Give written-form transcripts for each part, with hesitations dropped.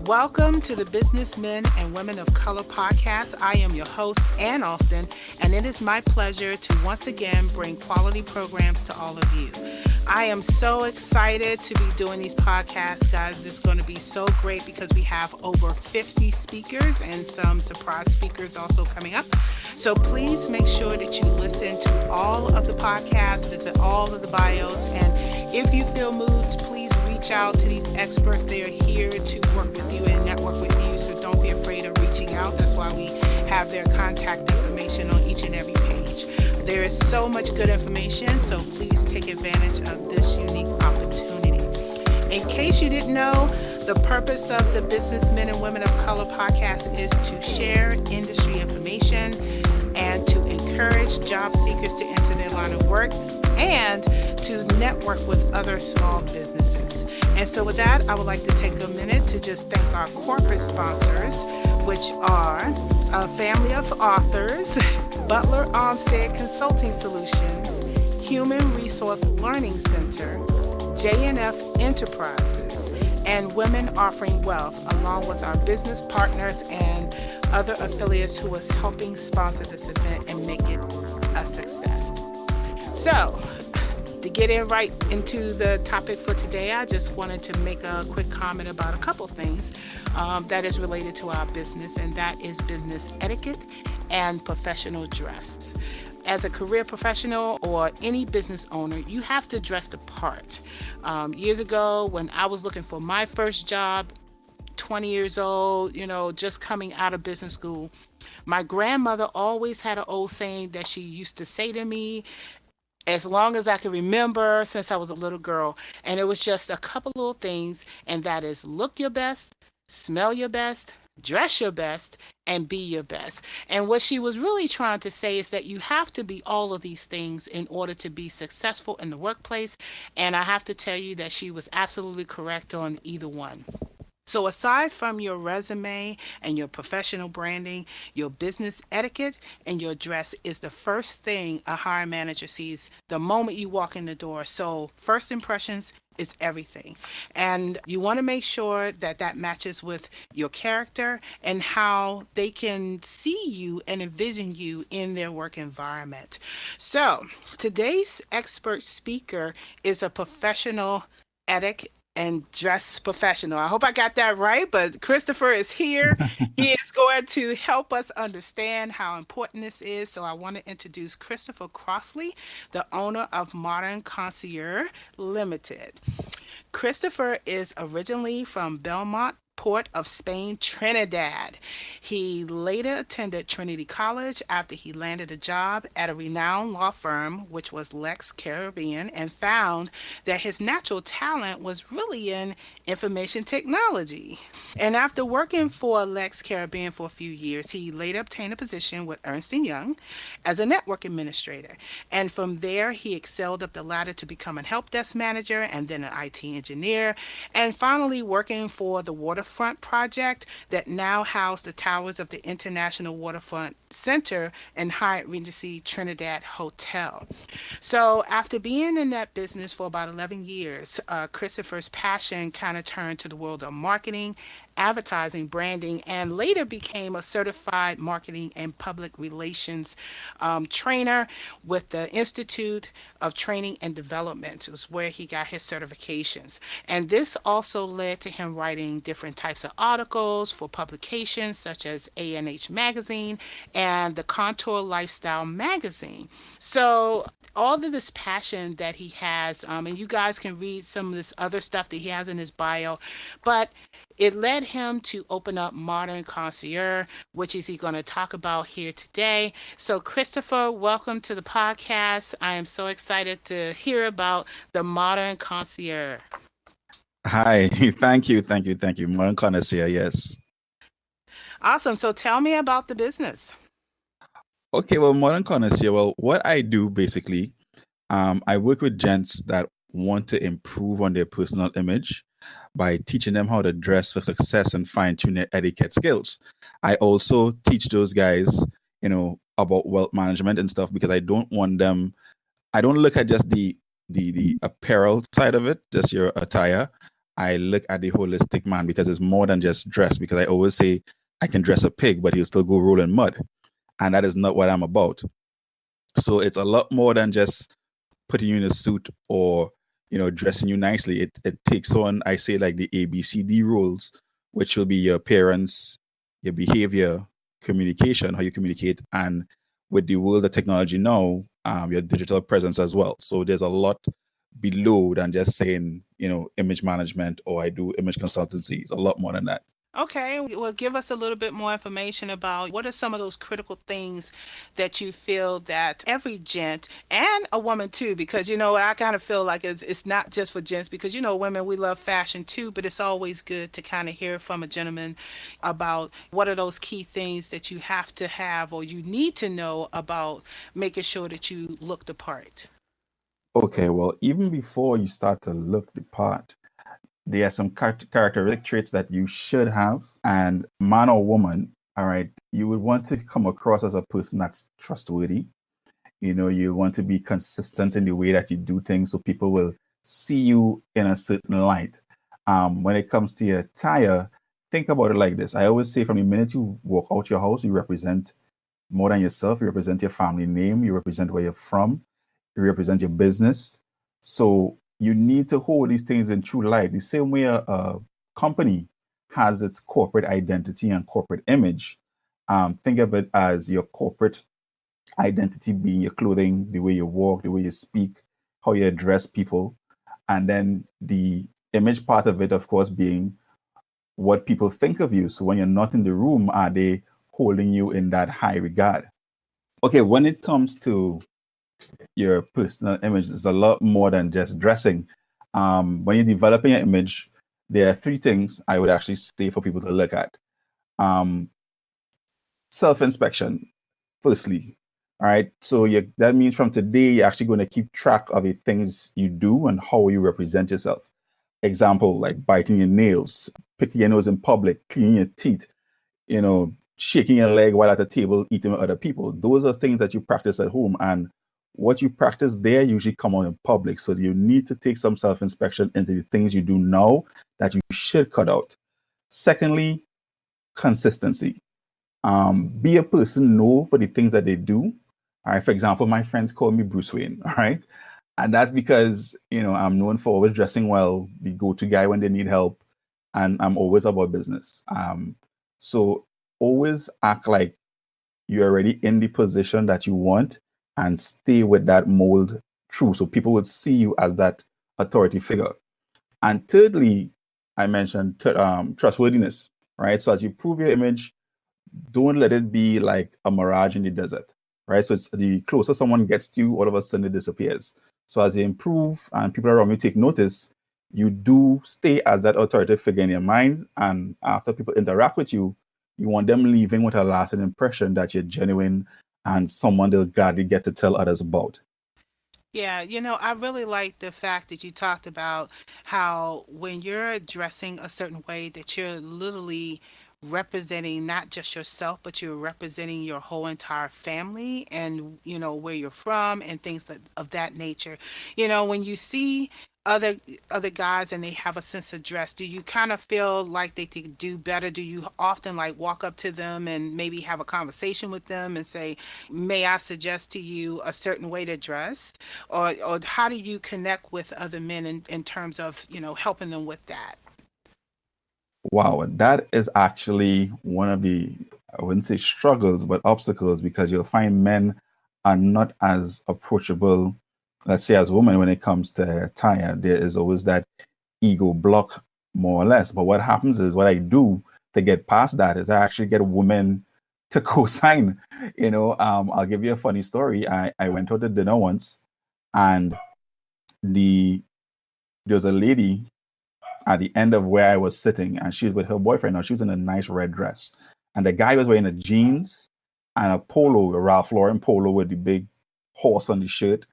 Welcome to the Businessmen and Women of Color podcast. I am your host, Ann Alston, and it is my pleasure to once again bring quality programs to all of you. I am so excited to be doing these podcasts, guys. It's going to be so great because we have over 50 speakers and some surprise speakers also coming up. So please make sure that you listen to all of the podcasts, visit all of the bios, and if you feel moved, please reach out to these experts. They are here to work with you and network with you, so don't be afraid of reaching out. That's why we have their contact information on each and every page. There is so much good information, so please take advantage of this unique opportunity. In case you didn't know, the purpose of the Businessmen and Women of Color podcast is to share industry information and to encourage job seekers to enter their line of work and to network with other small businesses. And so with that, I would like to take a minute to just thank our corporate sponsors, which are a family of authors, Butler Armstead Consulting Solutions, Human Resource Learning Center, J&F Enterprises, and Women Offering Wealth, along with our business partners and other affiliates who is helping sponsor this event and make it a success. So, to get right into the topic for today, I just wanted to make a quick comment about a couple things that is related to our business, and that is business etiquette and professional dress. As a career professional or any business owner, you have to dress the part. Years ago, when I was looking for my first job, 20 years old, just coming out of business school, my grandmother always had an old saying that she used to say to me as long as I can remember since I was a little girl. And it was just a couple little things, and that is look your best, smell your best, dress your best, and be your best. And what she was really trying to say is that you have to be all of these things in order to be successful in the workplace. And I have to tell you that she was absolutely correct on either one. So aside from your resume and your professional branding, your business etiquette and your dress is the first thing a hiring manager sees the moment you walk in the door. So first impressions is everything. And you want to make sure that that matches with your character and how they can see you and envision you in their work environment. So today's expert speaker is a professional etiquette and dress professional. I hope I got that right, but Christopher is here. He is going to help us understand how important this is. So I want to introduce Christopher Crossley, the owner of Modern Connoisseur Limited. Christopher is originally from Belmont, Port of Spain, Trinidad. He later attended Trinity College after he landed a job at a renowned law firm, which was Lex Caribbean, and found that his natural talent was really in information technology. And after working for Lex Caribbean for a few years, he later obtained a position with Ernst & Young as a network administrator. And from there, he excelled up the ladder to become a help desk manager and then an IT engineer, and finally working for the Waterfront project that now house the towers of the International Waterfront Center and Hyatt Regency Trinidad Hotel. So after being in that business for about 11 years, Christopher's passion kind of turned to the world of marketing, advertising, branding, and later became a certified marketing and public relations trainer with the Institute of Training and Development. It was where he got his certifications. And this also led to him writing different types of articles for publications such as A&H Magazine and the Contour Lifestyle Magazine. So all of this passion that he has, and you guys can read some of this other stuff that he has in his bio, but it led him to open up Modern Connoisseur, which is he going to talk about here today. So Christopher, welcome to the podcast. I am so excited to hear about the Modern Connoisseur. Hi, thank you. Modern Connoisseur, yes. Awesome. So tell me about the business. Okay, well, Modern Connoisseur, well, what I do basically, I work with gents that want to improve on their personal image by teaching them how to dress for success and fine-tune their etiquette skills. I also teach those guys, about wealth management and stuff because I don't look at just the apparel side of it, just your attire. I look at the holistic man because it's more than just dress. Because I always say I can dress a pig, but he'll still go roll in mud. And that is not what I'm about. So it's a lot more than just putting you in a suit or dressing you nicely. It takes on, I say, like the ABCD rules, which will be your appearance, your behavior, communication, how you communicate, and with the world of technology now, your digital presence as well. So there's a lot below than just saying image management or I do image consultancy. It's a lot more than that. Okay, well, give us a little bit more information about what are some of those critical things that you feel that every gent and a woman too, because I kind of feel like it's not just for gents because women we love fashion too, but it's always good to kind of hear from a gentleman about what are those key things that you have to have or you need to know about making sure that you look the part. Okay, well, even before you start to look the part, there are some characteristic traits that you should have. And man or woman, all right, you would want to come across as a person that's trustworthy. You want to be consistent in the way that you do things so people will see you in a certain light. When it comes to your attire, think about it like this. I always say from the minute you walk out your house, you represent more than yourself. You represent your family name. You represent where you're from. You represent your business. So you need to hold these things in true light. The same way a company has its corporate identity and corporate image. Think of it as your corporate identity being your clothing, the way you walk, the way you speak, how you address people. And then the image part of it, of course, being what people think of you. So when you're not in the room, are they holding you in that high regard? Okay, when it comes to your personal image, it's a lot more than just dressing. When you're developing an image, there are three things I would actually say for people to look at. Um, Self-inspection, firstly. All right. So that means from today, you're actually going to keep track of the things you do and how you represent yourself. Example, like biting your nails, picking your nose in public, cleaning your teeth, shaking your leg while at a table, eating with other people. Those are things that you practice at home. And what you practice there usually come out in public. So you need to take some self-inspection into the things you do now that you should cut out. Secondly, consistency. Be a person known for the things that they do. All right. For example, my friends call me Bruce Wayne. All right. And that's because, I'm known for always dressing well, the go-to guy when they need help, and I'm always about business. So always act like you're already in the position that you want and stay with that mold true. So people would see you as that authority figure. And thirdly, I mentioned trustworthiness, right? So as you prove your image, don't let it be like a mirage in the desert, right? So it's the closer someone gets to you, all of a sudden it disappears. So as you improve and people around you take notice, you do stay as that authoritative figure in your mind. And after people interact with you, you want them leaving with a lasting impression that you're genuine and someone they'll gladly get to tell others about. Yeah, I really like the fact that you talked about how when you're addressing a certain way that you're literally representing not just yourself, but you're representing your whole entire family and where you're from and things of that nature. When you see other other guys and they have a sense of dress, do you kind of feel like they could do better? Do you often like walk up to them and maybe have a conversation with them and say, "May I suggest to you a certain way to dress?" Or how do you connect with other men in terms of helping them with that? Wow, that is actually one of the, I wouldn't say struggles, but obstacles because you'll find men are not as approachable, let's say, as women when it comes to attire. There is always that ego block, more or less. But what happens is what I do to get past that is I actually get women to co-sign. I'll give you a funny story. I went out to dinner once and the there was a lady at the end of where I was sitting, and she was with her boyfriend. Now she was in a nice red dress, and the guy was wearing a jeans and a polo, a Ralph Lauren polo with the big horse on the shirt.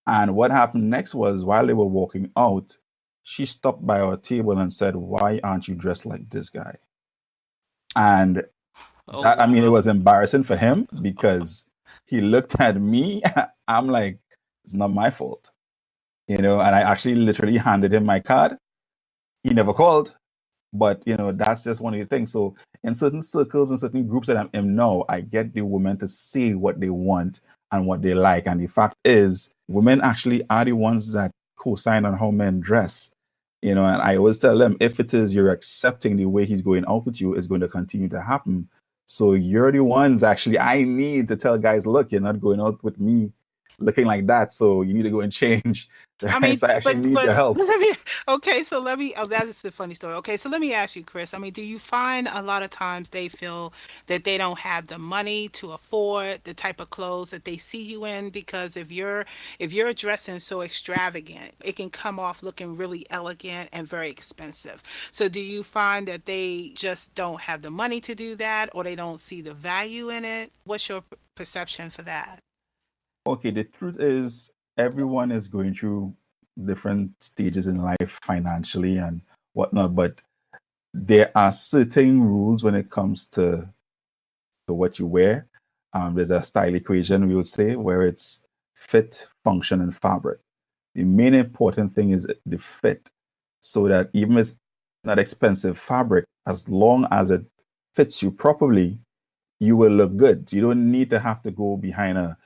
And what happened next was while they were walking out, she stopped by our table and said, "Why aren't you dressed like this guy?" And Oh, that, I mean, it wow. was embarrassing for him because he looked at me. I'm like, it's not my fault, and I actually literally handed him my card He never called, but that's just one of the things. So in certain circles and certain groups that I'm in now, I get the women to say what they want and what they like. And the fact is, women actually are the ones that co-sign on how men dress. And I always tell them, if it is you're accepting the way he's going out with you, it's going to continue to happen. So you're the ones actually I need to tell guys, look, you're not going out with me looking like that. So you need to go and change. I Right? mean, So I actually need your help. let me. Okay, so let me. Oh, that is a funny story. Okay, so let me ask you, Chris. I mean, do you find a lot of times they feel that they don't have the money to afford the type of clothes that they see you in? Because if you're dressing so extravagant, it can come off looking really elegant and very expensive. So do you find that they just don't have the money to do that, or they don't see the value in it? What's your perception for that? Okay, the truth is, everyone is going through different stages in life financially and whatnot, but there are certain rules when it comes to what you wear. There's a style equation, we would say, where it's fit, function, and fabric. The main important thing is the fit, so that even if it's not expensive fabric, as long as it fits you properly, you will look good. You don't need to have to go behind a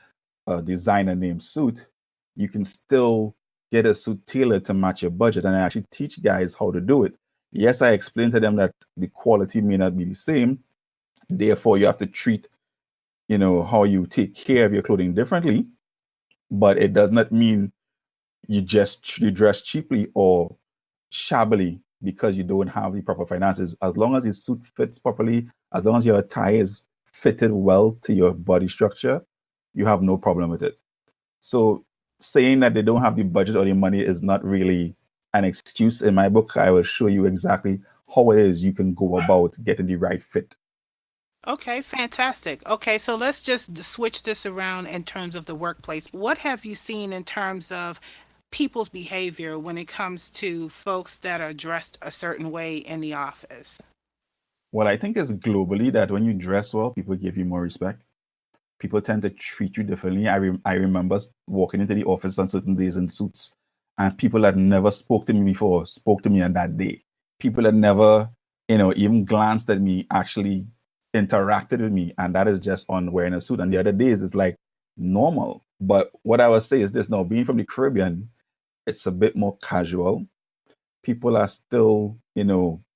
designer name suit. You can still get a suit tailored to match your budget. And I actually teach guys how to do it. Yes, I explain to them that the quality may not be the same. Therefore, you have to treat, how you take care of your clothing differently. But it does not mean you dress cheaply or shabbily because you don't have the proper finances. As long as the suit fits properly, as long as your attire is fitted well to your body structure, you have no problem with it. So saying that they don't have the budget or the money is not really an excuse. In my book, I will show you exactly how it is you can go about getting the right fit. Okay, fantastic. Okay, so let's just switch this around in terms of the workplace. What have you seen in terms of people's behavior when it comes to folks that are dressed a certain way in the office? Well, I think it's globally that when you dress well, people give you more respect. People tend to treat you differently. I remember walking into the office on certain days in suits, and people that never spoke to me before spoke to me on that day. People that never, even glanced at me actually interacted with me, and that is just on wearing a suit. And the other days it's like normal. But what I would say is this: now, being from the Caribbean, it's a bit more casual. People are still,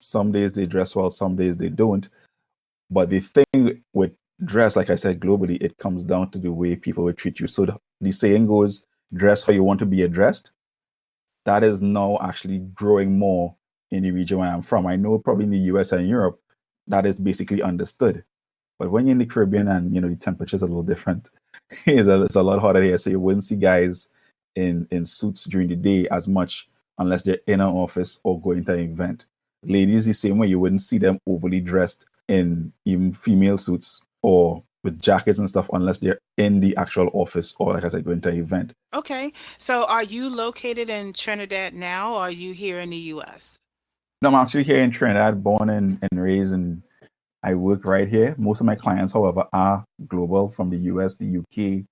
some days they dress well, some days they don't. But the thing with dress, like I said, globally, it comes down to the way people will treat you. So the saying goes, dress how you want to be addressed. That is now actually growing more in the region where I'm from. I know probably in the US and Europe, that is basically understood. But when you're in the Caribbean and the temperature's a little different, it's a lot hotter here. So you wouldn't see guys in suits during the day as much unless they're in an office or going to an event. Ladies, the same way, you wouldn't see them overly dressed in even female suits or with jackets and stuff unless they're in the actual office or, like I said, going to an event. Okay, so are you located in Trinidad now, or are you here in the US? No, I'm actually here in Trinidad, born and raised, and I work right here. Most of my clients, however, are global from the US, the UK,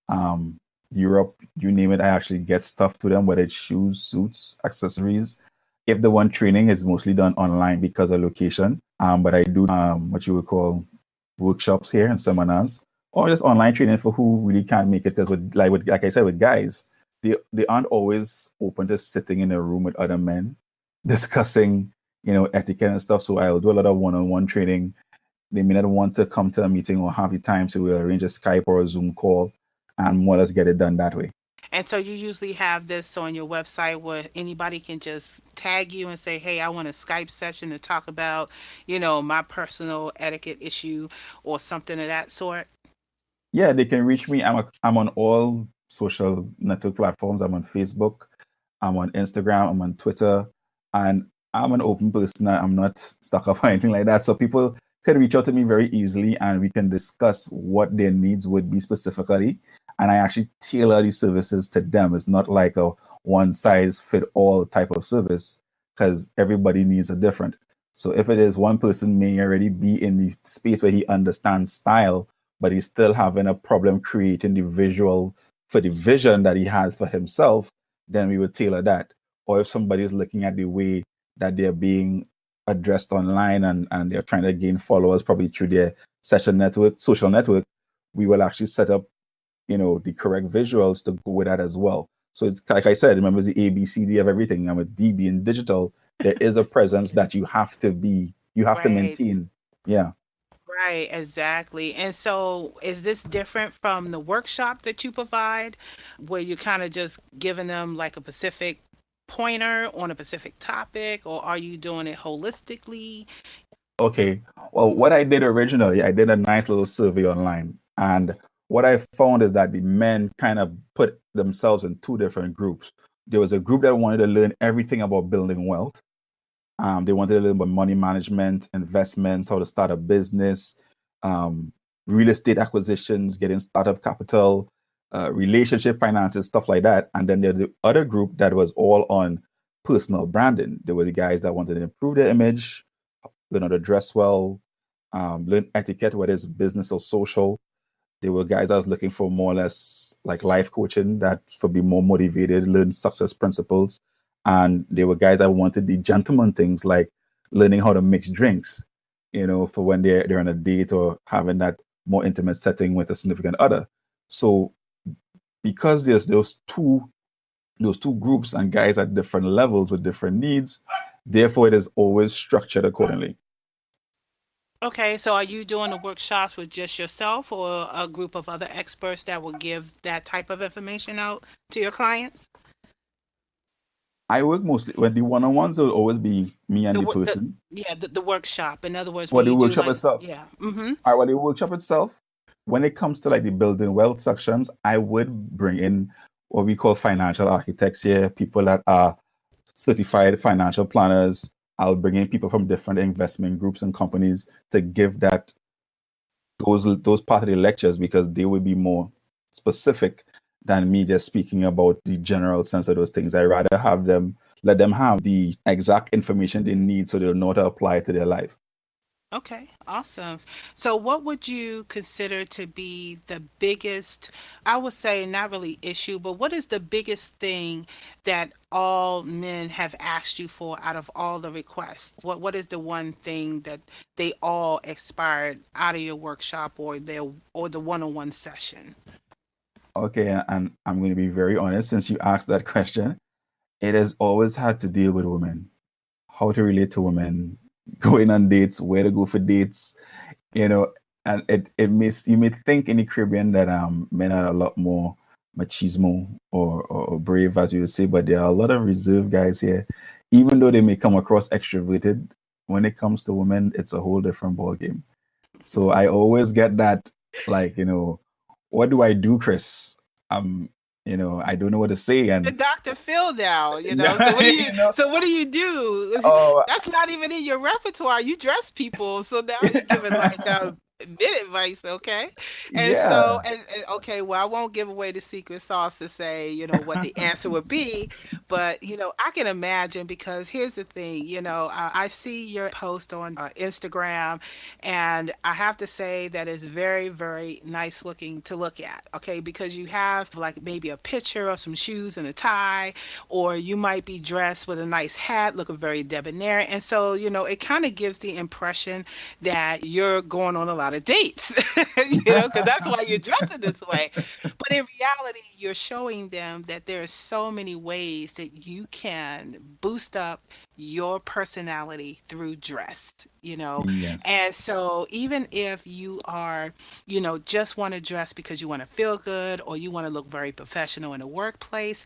Europe, you name it. I actually get stuff to them, whether it's shoes, suits, accessories. If the one training is mostly done online because of location, but I do what you would call workshops here and seminars, or just online training for who really can't make it. Because like I said, with guys, they aren't always open to sitting in a room with other men discussing etiquette and stuff. So I'll do a lot of one-on-one training. They may not want to come to a meeting or have the time, so we'll arrange a Skype or a Zoom call and more or less get it done that way. And so you usually have this on your website where anybody can just tag you and say, "Hey, I want a Skype session to talk about, my personal etiquette issue or something of that sort." Yeah, they can reach me. I'm on all social network platforms. I'm on Facebook, I'm on Instagram, I'm on Twitter, and I'm an open person. I'm not stuck up or anything like that. So people can reach out to me very easily and we can discuss what their needs would be specifically. And I actually tailor these services to them. It's not like a one size fit all type of service because everybody needs a different. So if it is one person may already be in the space where he understands style, but he's still having a problem creating the visual for the vision that he has for himself, then we would tailor that. Or if somebody is looking at the way that they're being addressed online, and they're trying to gain followers probably through their social network, we will actually set up, the correct visuals to go with that as well. So it's like I said, remember it's the ABCD of everything. And with D being digital, there is a presence that you have to Right. maintain. Yeah. Right, exactly. And so is this different from the workshop that you provide, where you're kind of just giving them like a specific pointer on a specific topic, or are you doing it holistically? Okay. Well, what I did originally, I did a nice little survey online. And what I found is that the men kind of put themselves in two different groups. There was a group that wanted to learn everything about building wealth. They wanted to learn about money management, investments, how to start a business, um, real estate acquisitions, getting startup capital, relationship finances, stuff like that. And then there's the other group that was all on personal branding. They were the guys that wanted to improve their image, learn how to dress well, learn etiquette, whether it's business or social. There were guys that was looking for more or less like life coaching that for be more motivated, learn success principles. And there were guys that wanted the gentleman things like learning how to mix drinks, for when they're on a date or having that more intimate setting with a significant other. So because there's those two groups and guys at different levels with different needs, therefore it is always structured accordingly. Okay, so are you doing the workshops with just yourself or a group of other experts that will give that type of information out to your clients? I work mostly when the one-on-ones will always be me and The the wo- the person. yeah, the workshop. In other words, Or when the you do workshop like itself. yeah, mm-hmm. All right, well, the workshop itself, when it comes to like the building wealth sections, I would bring in what we call financial architects here, people that are certified financial planners. I'll bring in people from different investment groups and companies to give those part of the lectures because they will be more specific than me just speaking about the general sense of those things. I rather have them let them have the exact information they need so they'll know how to apply it to their life. Okay, awesome. So, what would you consider to be the biggest, I would say not really issue, but what is the biggest thing that all men have asked you for out of all the requests? What is the one thing that they all expired out of your workshop or the one-on-one session? Okay, and I'm going to be very honest since you asked that question. It has always had to deal with women, how to relate to women, going on dates, where to go for dates, you know, and you may think in the Caribbean that men are a lot more machismo or brave, as you would say, but there are a lot of reserved guys here. Even though they may come across extroverted, when it comes to women, it's a whole different ball game. So I always get that, like, what do I do, Chris? I don't know what to say, The and Dr. Phil now, So what do yeah, you so what do you do? oh That's not even in your repertoire. You dress people. So now you're giving like mid advice, okay? And so yeah, and okay, well I won't give away the secret sauce to say, what the answer would be, but I can imagine because here's the thing, I see your post on Instagram and I have to say that it's very, very nice looking to look at, okay? Because you have like maybe a picture of some shoes and a tie, or you might be dressed with a nice hat, looking very debonair. And so, it kind of gives the impression that you're going on a lot of dates, because that's why you're dressing this way. But in reality, you're showing them that there are so many ways that you can boost up your personality through dress, yes, and so even if you are, just want to dress because you want to feel good or you want to look very professional in the workplace,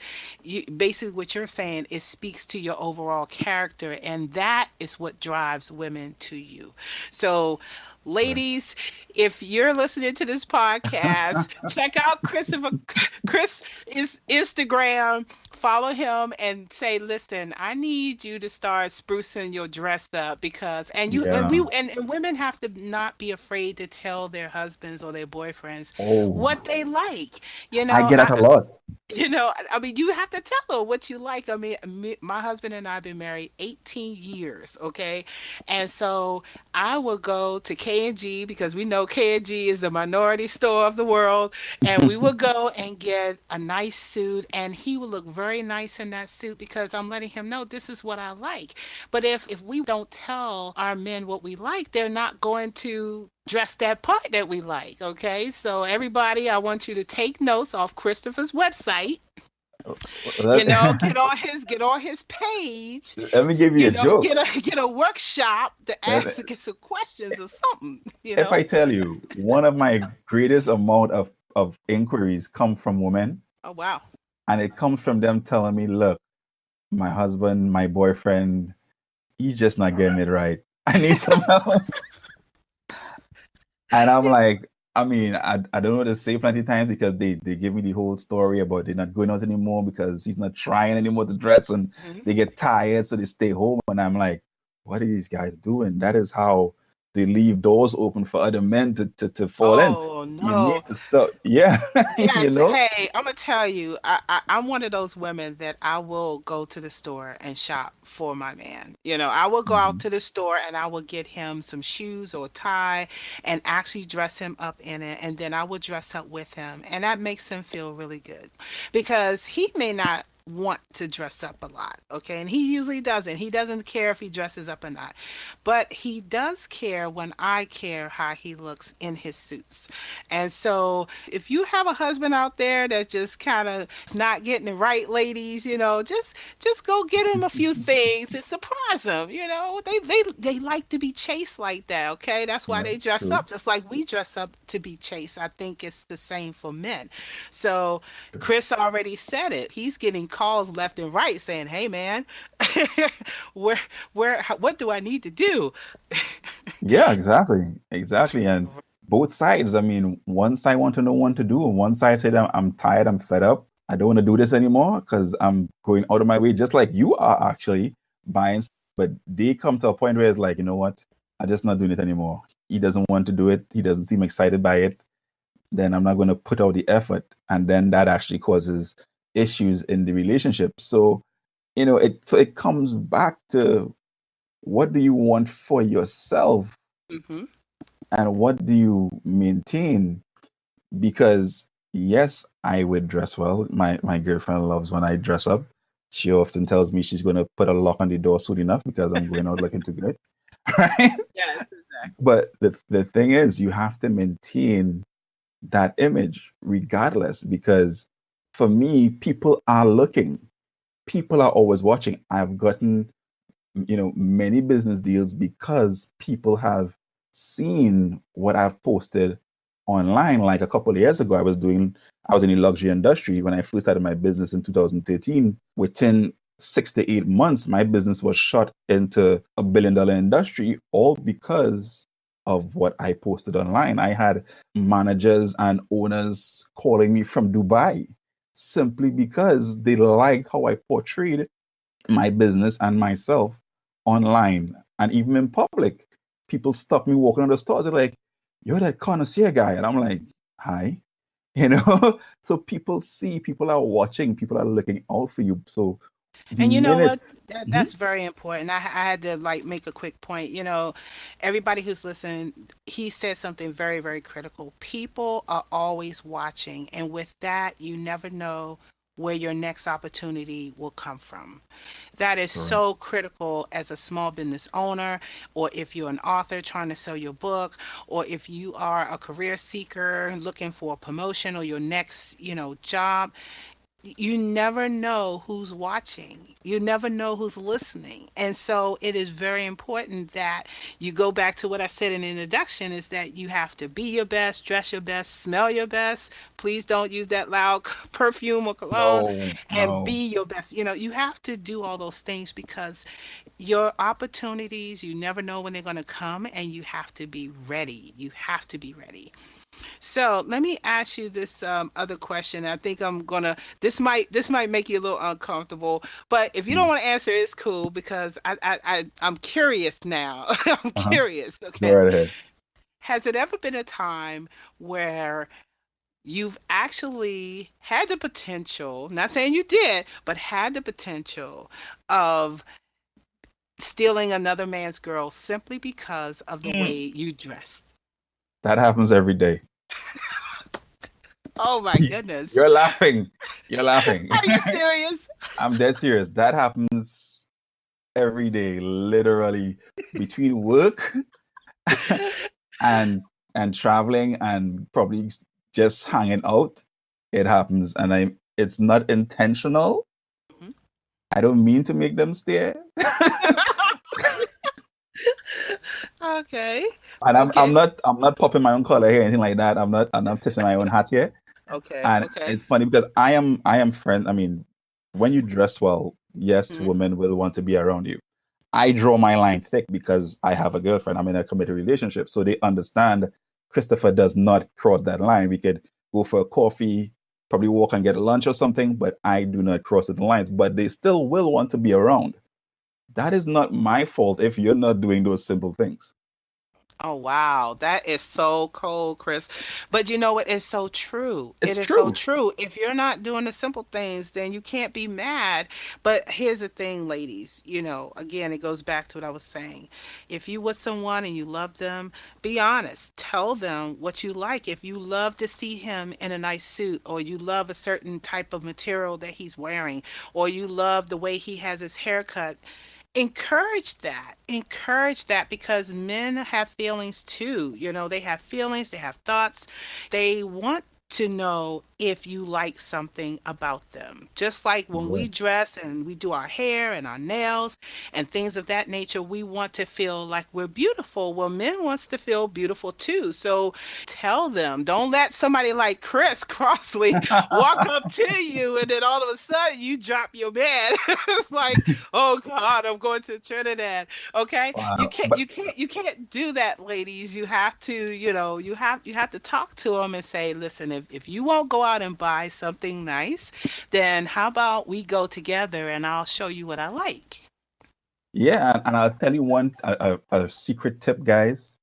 basically what you're saying, it speaks to your overall character, and that is what drives women to you. So, correct. ladies, if you're listening to this podcast, check out Chris is Instagram, follow him and say, listen, I need you to start sprucing your dress up because and you and we Yeah. and women have to not be afraid to tell their husbands or their boyfriends Oh, what they like. I get that a lot. I mean, you have to tell her what you like. I mean, my husband and I have been married 18 years, okay? And so I will go to K&G because we know K&G is the minority store of the world, and we will go and get a nice suit, and he will look very nice in that suit because I'm letting him know this is what I like. But if we don't tell our men what we like, they're not going to dress that part that we like. Okay, so everybody, I want you to take notes off Christopher's website. Let, Get on his page. let me give you a joke. Get a workshop to ask, Let- to get some questions or something. If I tell you one of my greatest amount of inquiries come from women, Oh wow. and it comes from them telling me, look, my husband, my boyfriend, he's just not getting it right. I need some help. And I'm like, I mean, I don't know what to say plenty of times because they give me the whole story about they're not going out anymore because he's not trying anymore to dress and Mhm. they get tired, so they stay home. And I'm like, what are these guys doing? That is how they leave doors open for other men to fall in. Oh You no. need to stop. Yeah, you Yes, know? hey, I'm gonna tell you, I'm one of those women that I will go to the store and shop for my man. I will go out Mhm. to the store and I will get him some shoes or a tie and actually dress him up in it, and then I will dress up with him, and that makes him feel really good because he may not want to dress up a lot, okay? And he usually doesn't. He doesn't care if he dresses up or not, but he does care when I care how he looks in his suits. And so, if you have a husband out there that just kind of not getting it right, ladies, just go get him a few things and surprise him. They like to be chased like that. Okay, that's why Yeah, they dress true. up just like we dress up to be chased. I think it's the same for men. So True. Chris already said it. He's getting calls left and right saying, "Hey, man, where, what do I need to do?" Yeah, exactly. Exactly. And both sides, I mean, one side want to know what to do, and one side said, I'm tired, I'm fed up. I don't want to do this anymore because I'm going out of my way, just like you are actually buying. But they come to a point where it's like, you know what? I'm just not doing it anymore. He doesn't want to do it. He doesn't seem excited by it. Then I'm not going to put out the effort. And then that actually causes issues in the relationship. So, it comes back to what do you want for yourself Hmm. and what do you maintain? Because yes, I would dress well. My girlfriend loves when I dress up. She often tells me she's going to put a lock on the door soon enough because I'm going out looking too good. Right? Yes, exactly. But the thing is, you have to maintain that image regardless, because for me, people are looking. People are always watching. I've gotten many business deals because people have seen what I've posted online. Like a couple of years ago, I was in the luxury industry when I first started my business in 2013. Within 6 to 8 months, my business was shot into $1 billion industry, all because of what I posted online. I had managers and owners calling me from Dubai simply because they liked how I portrayed my business and myself online and even in public. People stop me walking on the stores. They're like, "You're that connoisseur guy," and I'm like, "Hi." So people see, people are watching, people are looking out for you. So the And you know what? minutes. That's very important. I had to like make a quick point. Everybody who's listening, he said something very, very critical. People are always watching, and with that, you never know where your next opportunity will come from. That is Correct. so critical as a small business owner, or if you're an author trying to sell your book, or if you are a career seeker looking for a promotion or your next, job. You never know who's watching. You never know who's listening. And so it is very important that you go back to what I said in the introduction, is that you have to be your best, dress your best, smell your best. Please don't use that loud perfume or cologne, No, and no. be your best. You have to do all those things because your opportunities, you never know when they're going to come, and you have to be ready. You have to be ready. So let me ask you this other question. I think I'm gonna. This might make you a little uncomfortable, but if you don't Mm. want to answer, it's cool because I'm curious now. I'm Uh-huh. curious. Go Okay. right ahead. Has it ever been a time where you've actually had the potential, not saying you did, but had the potential of stealing another man's girl simply because of the way Mm. you dressed? That happens every day. Oh my goodness. You're laughing. You're laughing. Are you serious? I'm dead serious. That happens every day, literally between work and traveling and probably just hanging out. It happens, and it's not intentional. Mhm. I don't mean to make them stare. Okay. And I'm Okay. not popping my own color here, anything like that. I'm not tipping my own hat here. Okay. And Okay. it's funny because I am friend. I mean, when you dress well, yes, Mhm. women will want to be around you. I draw my line thick because I have a girlfriend. I'm in a committed relationship, so they understand Christopher does not cross that line. We could go for a coffee, probably walk and get lunch or something, but I do not cross the lines. But they still will want to be around. That is not my fault if you're not doing those simple things. Oh wow, that is so cold, Chris. But you know what? It's so true. It's It is so true. true. If you're not doing the simple things, then you can't be mad. But here's the thing, ladies. Again, it goes back to what I was saying. If you with someone and you love them, be honest. Tell them what you like. If you love to see him in a nice suit, or you love a certain type of material that he's wearing, or you love the way he has his haircut, encourage that because men have feelings too. They have feelings, they have thoughts. They want to know if you like something about them, just like when we Right. dress and we do our hair and our nails and things of that nature. We want to feel like we're beautiful. Well, men wants to feel beautiful too. So tell them, don't let somebody like Chris Crossley walk up to you and then all of a sudden you drop your man. It's like, oh God, I'm going to Trinidad. Okay, you Wow. can't, But you can't, you can't do that, ladies. You have to, you have to talk to them and say, listen, if you won't go out and buy something nice, then how about we go together and I'll show you what I like. yeah, and I'll tell you a secret tip, guys.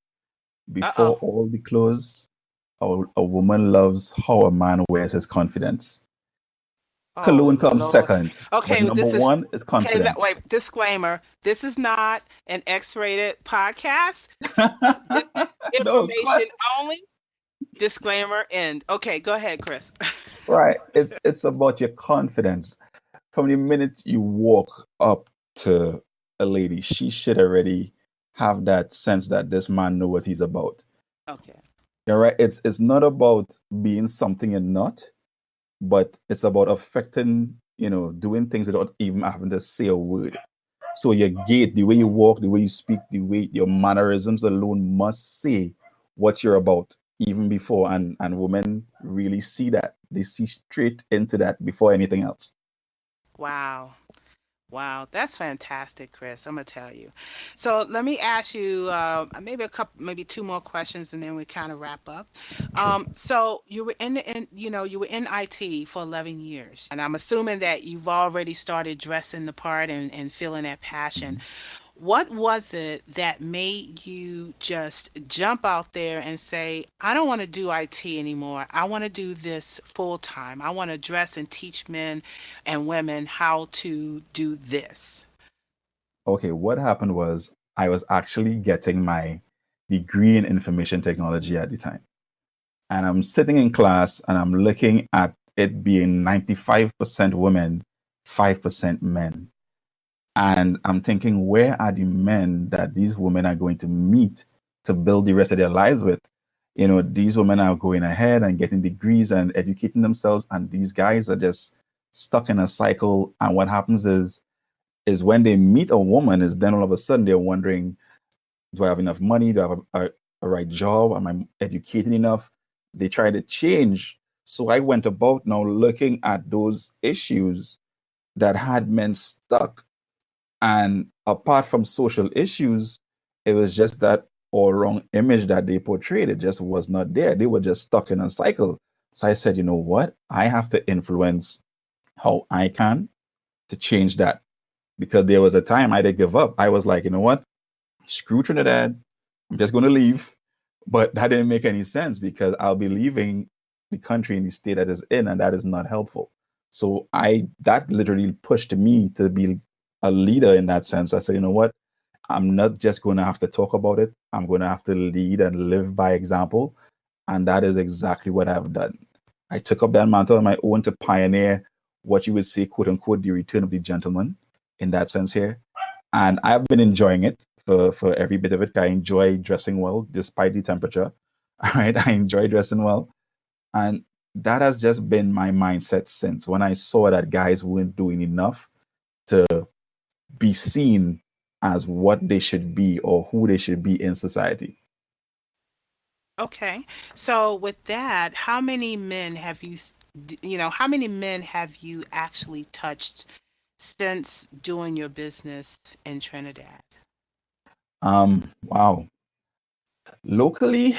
Uh Before oh. all the clothes, a woman loves how a man wears his confidence. Oh Cologne comes Lord. second, but Okay, number this is one is okay. confidence. Wait, disclaimer. This is not an X-rated podcast. This is No, information only. Disclaimer end. Okay, go ahead, Chris. right. It's about your confidence. From the minute you walk up to a lady, she should already have that sense that this man know what he's about. Okay. You're right. It's not about being something you're not, but it's about affecting, doing things without even having to say a word. So your gait, the way you walk, the way you speak, the way your mannerisms alone must say what you're about even before. And women really see that. They see straight into that before anything else. Wow. Wow, that's fantastic, Chris. I'm gonna tell you. So let me ask you maybe a couple, maybe two more questions, and then we kind of wrap up. Sure. So you were you were in IT for 11 years, and I'm assuming that you've already started dressing the part and feeling that passion. Mhm. What was it that made you just jump out there and say, I don't want to do IT anymore. I want to do this full time. I want to dress and teach men and women how to do this. Okay, what happened was I was actually getting my degree in information technology at the time. And I'm sitting in class and I'm looking at it being 95% women, 5% men. And I'm thinking, where are the men that these women are going to meet to build the rest of their lives with? These women are going ahead and getting degrees and educating themselves, and these guys are just stuck in a cycle. And what happens is when they meet a woman, is then all of a sudden they're wondering, do I have enough money? Do I have a right job? Am I educated enough? They try to change. So I went about now looking at those issues that had men stuck. And apart from social issues, it was just that all wrong image that they portrayed. It just was not there. They were just stuck in a cycle. So I said, you know what? I have to influence how I can to change that. Because there was a time I did give up. I was like, you know what? Screw Trinidad. I'm just going to leave. But that didn't make any sense because I'll be leaving the country and the state that is in, and that is not helpful. So that literally pushed me to be a leader in that sense. I said, you know what? I'm not just going to have to talk about it. I'm going to have to lead and live by example. And that is exactly what I've done. I took up that mantle on my own to pioneer what you would say, quote unquote, the return of the gentleman in that sense here. And I've been enjoying it for every bit of it. I enjoy dressing well despite the temperature. All right. I enjoy dressing well. And that has just been my mindset since when I saw that guys weren't doing enough to be seen as what they should be or who they should be in society. Okay. So with that, how many men have how many men have you actually touched since doing your business in Trinidad? Wow. Locally,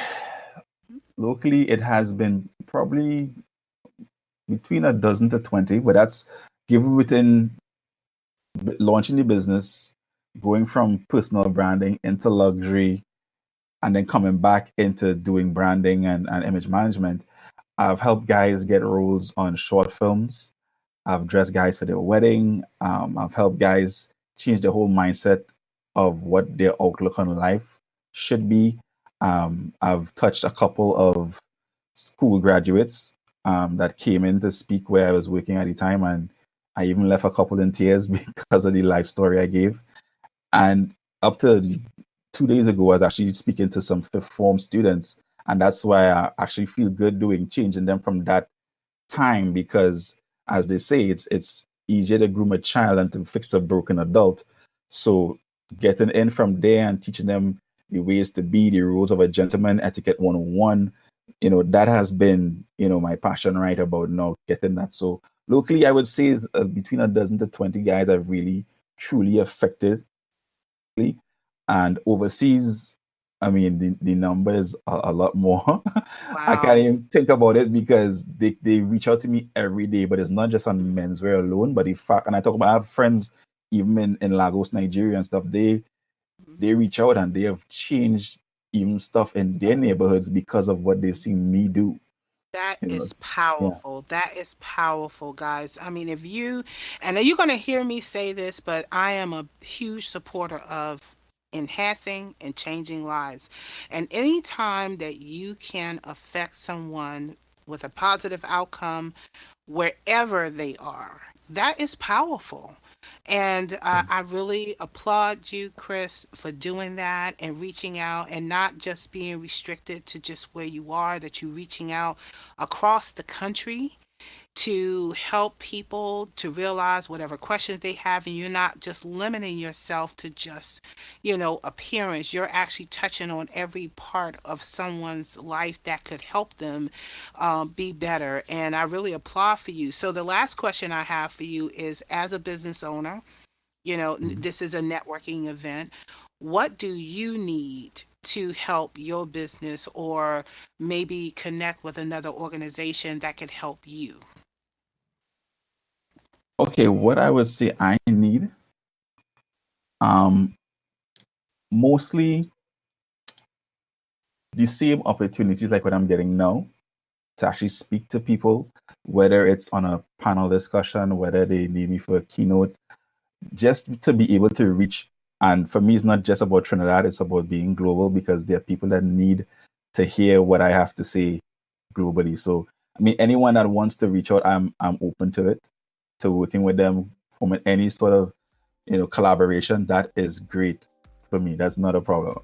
locally it has been probably between a dozen to 20, but that's given within launching the business, going from personal branding into luxury, and then coming back into doing branding and image management. I've helped guys get roles on short films. I've dressed guys for their wedding. I've helped guys change the whole mindset of what their outlook on life should be. I've touched a couple of school graduates that came in to speak where I was working at the time, and I even left a couple in tears because of the life story I gave. And up to 2 days ago, I was actually speaking to some fifth form students, and that's why I actually feel good doing changing them from that time because, as they say, it's easier to groom a child than to fix a broken adult. So getting in from there and teaching them the ways to be, the rules of a gentleman, etiquette 101, that has been, my passion right about now getting that. So locally, I would say between a dozen to 20 guys I've really truly affected. And overseas, I mean, the number is a lot more. I can't Wow. even think about it because they reach out to me every day, but it's not just on menswear alone, but the fact, and I have friends even in Lagos, Nigeria and stuff, they reach out and they have changed even stuff in their neighborhoods because of what they've seen me do. That is Yeah. powerful. That is powerful, guys. I mean, if you, and you're going to hear me say this, but I am a huge supporter of enhancing and changing lives. And anytime that you can affect someone with a positive outcome, wherever they are. That is powerful. And I really applaud you, Chris, for doing that and reaching out and not just being restricted to just where you are, that you're reaching out across the country to help people to realize whatever questions they have, and you're not just limiting yourself to just appearance. You're actually touching on every part of someone's life that could help them be better, and I really applaud for you. So the last question I have for you is, as a business owner, Mhm. this is a networking event. What do you need to help your business, or maybe connect with another organization that could help you? Okay, what I would say I need, um, mostly the same opportunities like what I'm getting now to actually speak to people, whether it's on a panel discussion, whether they need me for a keynote, just to be able to reach. And for me, it's not just about Trinidad, it's about being global because there are people that need to hear what I have to say globally. So, I mean, anyone that wants to reach out, I'm open to it, to working with them from any sort of collaboration. That is great for me. That's not a problem.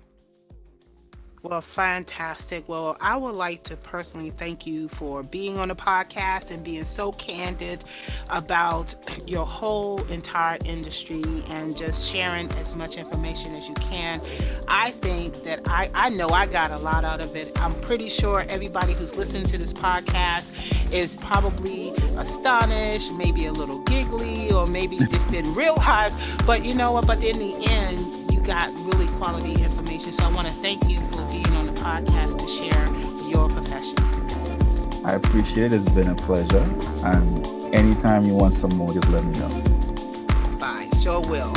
Well, fantastic. Well, I would like to personally thank you for being on the podcast and being so candid about your whole entire industry and just sharing as much information as you can. I think that I know I got a lot out of it. I'm pretty sure everybody who's listening to this podcast is probably astonished, maybe a little giggly, or maybe just didn't realize. But you know what? But in the end, you got really quality information. So I want to thank you for being on the podcast to share your profession. I appreciate it. It's been a pleasure. And anytime you want some more, just let me know. Bye. Sure will.